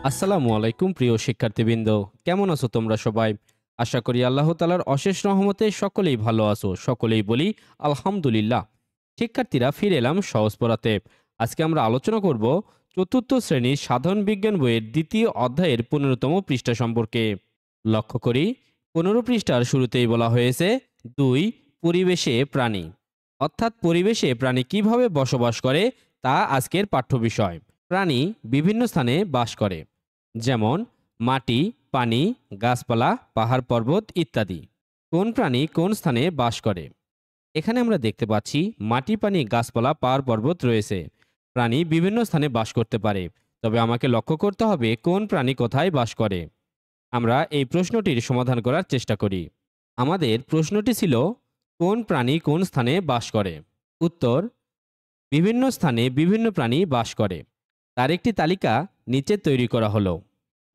আসসালামু আলাইকুম প্রিয় শিক্ষার্থীবৃন্দ, কেমন আছো তোমরা সবাই? আশা করি আল্লাহ তাআলার অশেষ রহমতে সকলেই ভালো আছো। সকলেই বলি আলহামদুলিল্লাহ। শিক্ষার্থীরা, ফিরে এলাম সহজ পড়াতে। আজকে আমরা আলোচনা করব চতুর্থ শ্রেণীর সাধারণ বিজ্ঞান বইয়ের দ্বিতীয় অধ্যায়ের ১৫তম পৃষ্ঠা সম্পর্কে। লক্ষ্য করি, ১৫ পৃষ্ঠার শুরুতেই বলা হয়েছে ২. পরিবেশে প্রাণী, অর্থাৎ পরিবেশে প্রাণী কিভাবে বসবাস করে তা আজকের পাঠ্য বিষয়। প্রাণী বিভিন্ন স্থানে বাস করে, যেমন মাটি, পানি, গাছপালা, পাহাড় পর্বত ইত্যাদি। কোন প্রাণী কোন স্থানে বাস করে? এখানে আমরা দেখতে পাচ্ছি মাটি, পানি, গাছপালা, পাহাড় পর্বত রয়েছে। প্রাণী বিভিন্ন স্থানে বাস করতে পারে, তবে আমাকে লক্ষ্য করতে হবে কোন প্রাণী কোথায় বাস করে। আমরা এই প্রশ্নটির সমাধান করার চেষ্টা করি। আমাদের প্রশ্নটি ছিল, কোন প্রাণী কোন স্থানে বাস করে? উত্তর: বিভিন্ন স্থানে বিভিন্ন প্রাণী বাস করে। তার একটি তালিকা নিচে তৈরি করা হলো।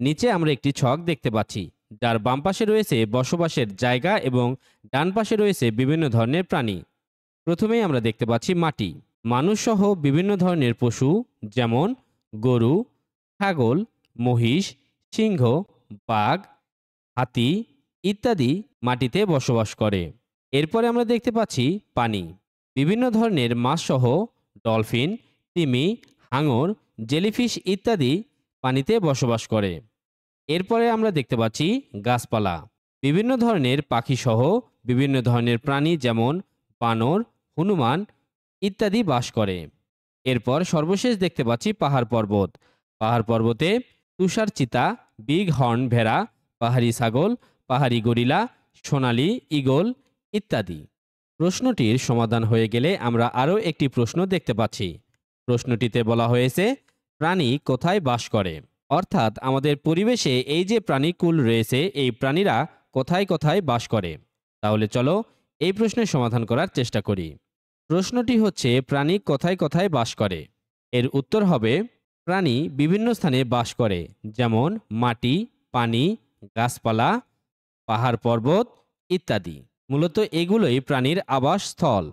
নিচে আমরা একটি ছক দেখতে পাচ্ছি, যার বাম পাশে রয়েছে বসবাসের জায়গা এবং ডান পাশে রয়েছে বিভিন্ন ধরনের প্রাণী। প্রথমেই আমরা দেখতে পাচ্ছি মাটি। মানুষসহ বিভিন্ন ধরনের পশু, যেমন গরু, ছাগল, মহিষ, সিংহ, বাঘ, হাতি ইত্যাদি মাটিতে বসবাস করে। এরপরে আমরা দেখতে পাচ্ছি পানি। বিভিন্ন ধরনের মাছসহ ডলফিন, তিমি, হাঙর, জেলিফিশ ইত্যাদি পানিতে বসবাস করে। এরপরে আমরা দেখতে পাচ্ছি গাছপালা। বিভিন্ন ধরনের পাখিসহ বিভিন্ন ধরনের প্রাণী, যেমন বানর, হনুমান ইত্যাদি বাস করে। এরপর সর্বশেষ দেখতে পাচ্ছি পাহাড় পর্বত। পাহাড় পর্বতে তুষার চিতা, বিগ হর্ন ভেড়া, পাহাড়ি ছাগল, পাহাড়ি গরিলা, সোনালী ঈগল ইত্যাদি। প্রশ্নটির সমাধান হয়ে গেলে আমরা আরও একটি প্রশ্ন দেখতে পাচ্ছি। প্রশ্নটিতে বলা হয়েছে, প্রাণী কোথায় বাস করে? অর্থাৎ আমাদের পরিবেশে এই যে প্রাণীকুল রয়েছে, এই প্রাণীরা কোথায় কোথায় বাস করে। তাহলে চলো এই প্রশ্নের সমাধান করার চেষ্টা করি। প্রশ্নটি হচ্ছে, প্রাণী কোথায় কোথায় বাস করে? এর উত্তর হবে, প্রাণী বিভিন্ন স্থানে বাস করে, যেমন মাটি, পানি, গাছপালা, পাহাড় পর্বত ইত্যাদি। মূলত এগুলোই প্রাণীর আবাসস্থল।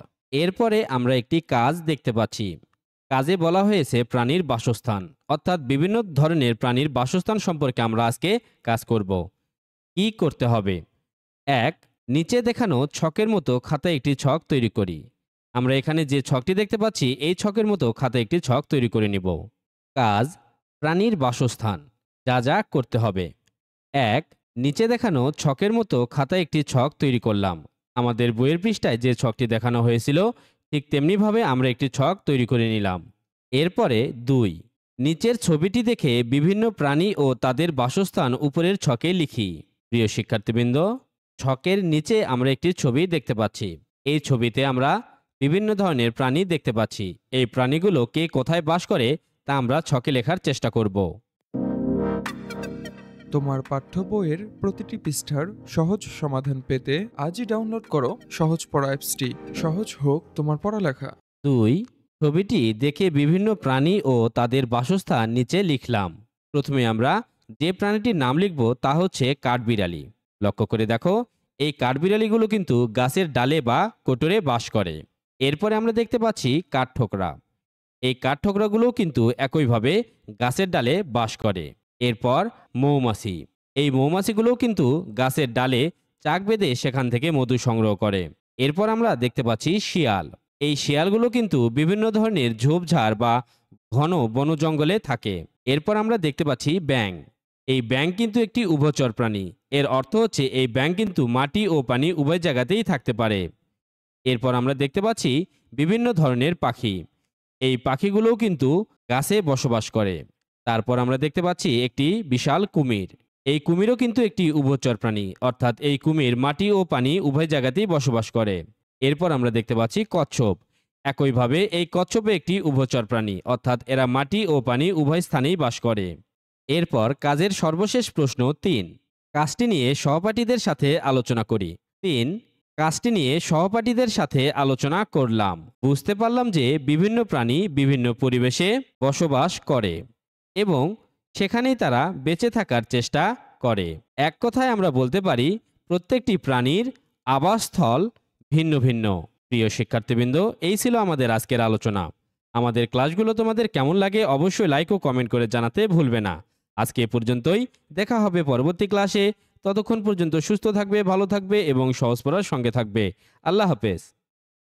এরপরে আমরা একটি কাজ দেখতে পাচ্ছি। কাজে বলা হয়েছে প্রাণীর বাসস্থান, অর্থাৎ বিভিন্ন ধরনের প্রাণীর বাসস্থান সম্পর্কে আমরা আজকে কাজ করব। কি করতে হবে? ১. নিচে দেখানো ছকের মতো খাতায় একটি ছক তৈরি করি। আমরা এখানে যে ছকটি দেখতে পাচ্ছি, এই ছকের মতো খাতায় একটি ছক তৈরি করে নিব। কাজ: প্রাণীর বাসস্থান। যা যা করতে হবে: ১. নিচে দেখানো ছকের মতো খাতায় একটি ছক তৈরি করলাম। আমাদের বইয়ের পৃষ্ঠায় যে ছকটি দেখানো হয়েছিল, ঠিক তেমনিভাবে আমরা একটি ছক তৈরি করে নিলাম। এরপরে ২. নিচের ছবিটি দেখে বিভিন্ন প্রাণী ও তাদের বাসস্থান উপরের ছকে লিখি। প্রিয় শিক্ষার্থীবৃন্দ, ছকের নিচে আমরা একটি ছবি দেখতে পাচ্ছি। এই ছবিতে আমরা বিভিন্ন ধরনের প্রাণী দেখতে পাচ্ছি। এই প্রাণীগুলো কে কোথায় বাস করে তা আমরা ছকে লেখার চেষ্টা করব। তোমার পাঠ্য বইয়ের প্রতিটি পৃষ্ঠার সহজ সমাধান পেতে আজই ডাউনলোড করো সহজ পড়া অ্যাপসটি। সহজ হোক তোমার পড়ালেখা। ২. ছবিটি দেখে বিভিন্ন প্রাণী ও তাদের বাসস্থান নিচে লিখলাম। প্রথমে আমরা যে প্রাণীটির নাম লিখব তা হচ্ছে কাঠবিড়ালি। লক্ষ্য করে দেখো, এই কাঠবিড়ালিগুলো কিন্তু গাছের ডালে বা কোটরে বাস করে। এরপরে আমরা দেখতে পাচ্ছি কাঠঠোকরা। এই কাঠঠোকরাগুলোও কিন্তু একইভাবে গাছের ডালে বাস করে। এরপর মৌমাছি। এই মৌমাছিগুলোও কিন্তু গাছের ডালে চাক বেঁধে সেখান থেকে মধু সংগ্রহ করে। এরপর আমরা দেখতে পাচ্ছি শিয়াল। এই শিয়ালগুলো কিন্তু বিভিন্ন ধরনের ঝোপঝাড় বা ঘন বন জঙ্গলে থাকে। এরপর আমরা দেখতে পাচ্ছি ব্যাঙ। এই ব্যাঙ কিন্তু একটি উভচর প্রাণী। এর অর্থ হচ্ছে এই ব্যাঙ কিন্তু মাটি ও পানি উভয় জায়গাতেই থাকতে পারে। এরপর আমরা দেখতে পাচ্ছি বিভিন্ন ধরনের পাখি। এই পাখিগুলোও কিন্তু গাছে বসবাস করে। তারপর আমরা দেখতে পাচ্ছি একটি বিশাল কুমির। এই কুমিরও কিন্তু একটি উভচর প্রাণী, অর্থাৎ এই কুমির মাটি ও পানি উভয় জায়গাতেই বসবাস করে। এরপর আমরা দেখতে পাচ্ছি কচ্ছপ। একইভাবে এই কচ্ছপও একটি উভচর প্রাণী, অর্থাৎ এরা মাটি ও পানি উভয় স্থানেই বাস করে। এরপর কাজের সর্বশেষ প্রশ্ন ৩। কাজটি নিয়ে সহপাঠীদের সাথে আলোচনা করি। ৩. কাজটি নিয়ে সহপাঠীদের সাথে আলোচনা করলাম। বুঝতে পারলাম যে বিভিন্ন প্রাণী বিভিন্ন পরিবেশে বসবাস করে এবং সেখানেই তারা বেঁচে থাকার চেষ্টা করে। এক কথায় আমরা বলতে পারি, প্রত্যেকটি প্রাণীর আবাসস্থল ভিন্ন ভিন্ন। প্রিয় শিক্ষার্থীবৃন্দ, এই ছিল আমাদের আজকের আলোচনা। আমাদের ক্লাসগুলো তোমাদের কেমন লাগে অবশ্যই লাইক ও কমেন্ট করে জানাতে ভুলবে না। আজকে এ পর্যন্তই, দেখা হবে পরবর্তী ক্লাসে। ততক্ষণ পর্যন্ত সুস্থ থাকবে, ভালো থাকবে এবং সহজ পড়ার সঙ্গে থাকবে। আল্লাহ হাফেজ।